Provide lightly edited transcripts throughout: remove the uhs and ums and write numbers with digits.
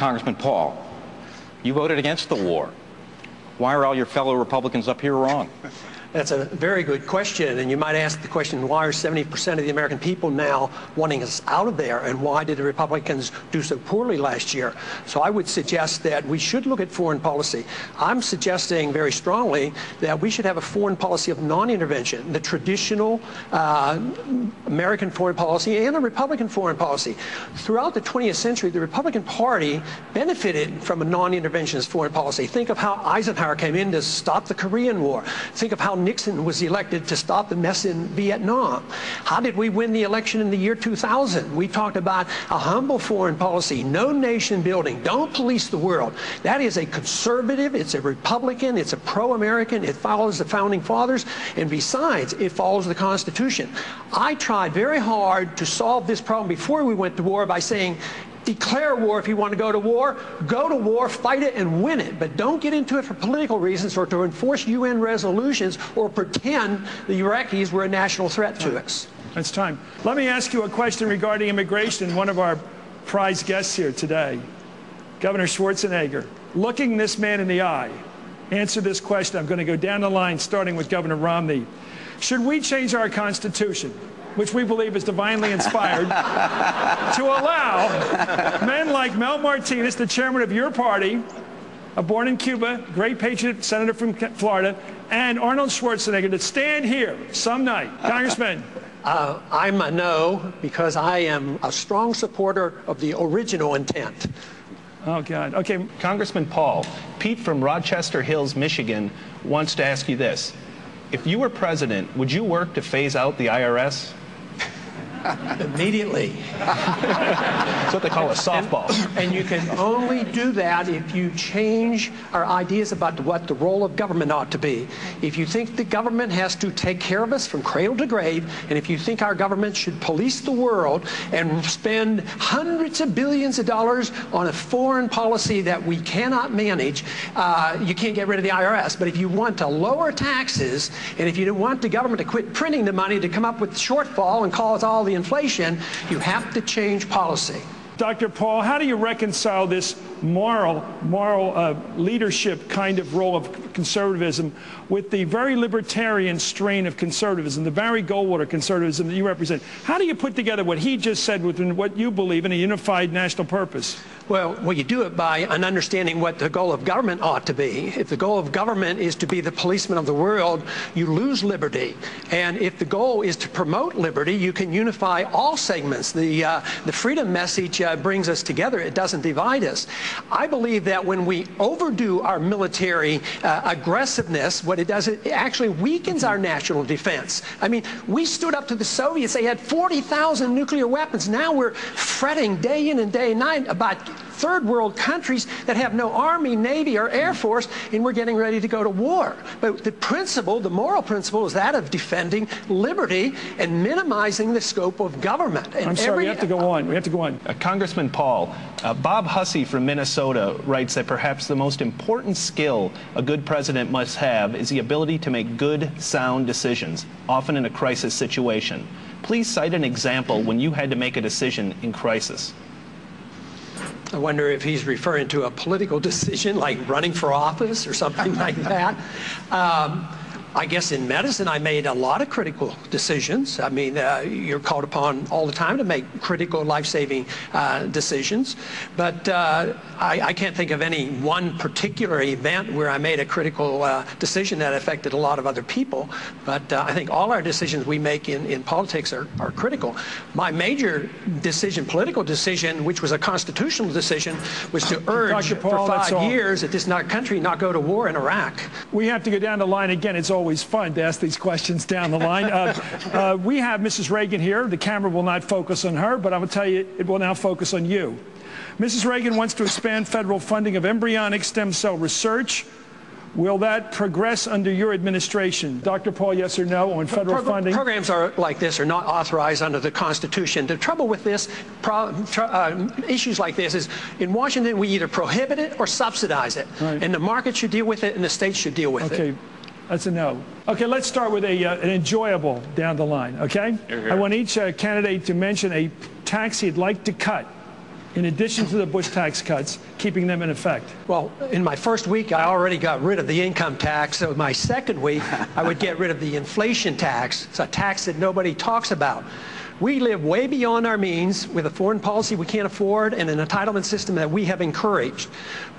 Congressman Paul, you voted against the war. Why are all your fellow Republicans up here wrong? That's a very good question, and you might ask the question, why are 70% of the American people now wanting us out of there, and why did the Republicans do so poorly last year? So I would suggest that we should look at foreign policy. I'm suggesting very strongly that we should have a foreign policy of non-intervention, the traditional American foreign policy and the Republican foreign policy. Throughout the 20th century, the Republican Party benefited from a non-interventionist foreign policy. Think of how Eisenhower came in to stop the Korean War. Think of how Nixon was elected to stop the mess in Vietnam. How did we win the election in the year 2000? We talked about a humble foreign policy, no nation building, don't police the world. That is a conservative, it's a Republican, it's a pro-American, it follows the Founding Fathers, and besides, it follows the Constitution. I tried very hard to solve this problem before we went to war by saying, declare war if you want to go to war, fight it and win it, but don't get into it for political reasons or to enforce UN resolutions or pretend the Iraqis were a national threat to us. It's time. Let me ask you a question regarding immigration. One of our prize guests here today, Governor Schwarzenegger, looking this man in the eye, answer this question. I'm going to go down the line, starting with Governor Romney. Should we change our Constitution, which we believe is divinely inspired, to allow men like Mel Martinez, the chairman of your party, born in Cuba, great patriot senator from Florida, and Arnold Schwarzenegger to stand here some night? Congressman. I'm a no, because I am a strong supporter of the original intent. Oh, God. Okay. Congressman Paul, Pete from Rochester Hills, Michigan, wants to ask you this. If you were president, would you work to phase out the IRS? Immediately. That's what they call a softball. And you can only do that if you change our ideas about what the role of government ought to be. If you think the government has to take care of us from cradle to grave, and if you think our government should police the world and spend hundreds of billions of dollars on a foreign policy that we cannot manage, you can't get rid of the IRS. But if you want to lower taxes, and if you want the government to quit printing the money to come up with shortfall and cause all the inflation, you have to change policy. Dr. Paul, how do you reconcile this moral leadership kind of role of conservatism with the very libertarian strain of conservatism, the Barry Goldwater conservatism that you represent? How do you put together what he just said with what you believe in a unified national purpose? Well, you do it by an understanding what the goal of government ought to be. If the goal of government is to be the policeman of the world, you lose liberty. And if the goal is to promote liberty, you can unify all segments. The freedom message brings us together. It doesn't divide us. I believe that when we overdo our military aggressiveness, what it does, it actually weakens our national defense. I mean, we stood up to the Soviets. They had 40,000 nuclear weapons. Now we're fretting day in and day night about third world countries that have no army, navy, or air force, and we're getting ready to go to war. But the principle, the moral principle, is that of defending liberty and minimizing the scope of government. And I'm sorry, we have to go on. We have to go on. Congressman Paul, Bob Hussey from Minnesota writes that perhaps the most important skill a good president must have is the ability to make good, sound decisions, often in a crisis situation. Please cite an example when you had to make a decision in crisis. I wonder if he's referring to a political decision like running for office or something like that. I guess in medicine I made a lot of critical decisions. I mean, you're called upon all the time to make critical life-saving decisions. But I can't think of any one particular event where I made a critical decision that affected a lot of other people. But I think all our decisions we make in politics are critical. My major decision, political decision, which was a constitutional decision, was to urge for 5 years that this country not go to war in Iraq. We have to go down the line again. It's always fun to ask these questions down the line. We have Mrs. Reagan here. The camera will not focus on her, but I will tell you it will now focus on you. Mrs. Reagan wants to expand federal funding of embryonic stem cell research. Will that progress under your administration? Dr. Paul, yes or no on federal funding? Programs like this are not authorized under the Constitution. The trouble with this, issues like this is in Washington we either prohibit it or subsidize it. Right. And the market should deal with it and the states should deal with it. Okay. That's a no. Okay, let's start with an enjoyable down the line, okay? Here, here. I want each candidate to mention a tax he'd like to cut in addition to the Bush tax cuts, keeping them in effect? Well, in my first week, I already got rid of the income tax. So my second week, I would get rid of the inflation tax. It's a tax that nobody talks about. We live way beyond our means with a foreign policy we can't afford and an entitlement system that we have encouraged.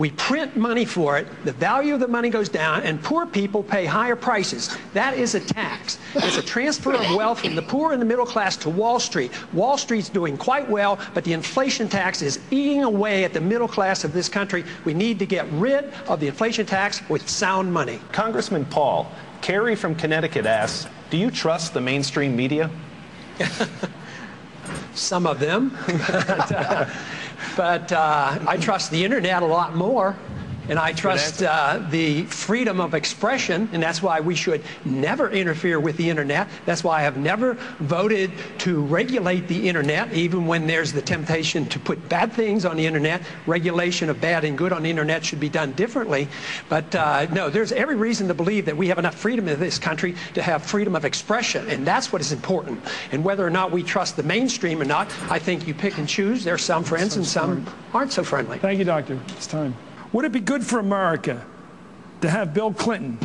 We print money for it, the value of the money goes down, and poor people pay higher prices. That is a tax. It's a transfer of wealth from the poor and the middle class to Wall Street. Wall Street's doing quite well, but the inflation tax is eating away at the middle class of this country. We need to get rid of the inflation tax with sound money. Congressman Paul, Carrie from Connecticut asks, do you trust the mainstream media? Some of them, but I trust the internet a lot more, and I trust the freedom of expression, and that's why we should never interfere with the internet. That's why I have never voted to regulate the internet, even when there's the temptation to put bad things on the internet. Regulation of bad and good on the internet should be done differently. But no, there's every reason to believe that we have enough freedom in this country to have freedom of expression, and that's what is important. And whether or not we trust the mainstream or not, I think you pick and choose. There's some friends and some aren't so friendly. Thank you, Doctor. It's time. Would it be good for America to have Bill Clinton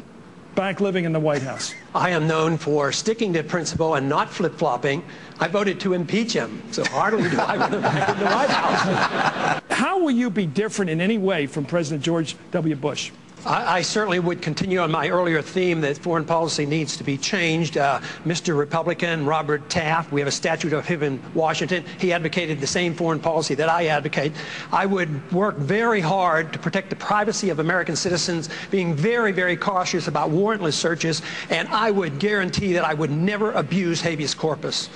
back living in the White House? I am known for sticking to principle and not flip-flopping. I voted to impeach him, so hardly do I want him back in the White House. How will you be different in any way from President George W. Bush? I certainly would continue on my earlier theme that foreign policy needs to be changed. Mr. Republican Robert Taft, we have a statue of him in Washington. He advocated the same foreign policy that I advocate. I would work very hard to protect the privacy of American citizens, being very, very cautious about warrantless searches, and I would guarantee that I would never abuse habeas corpus.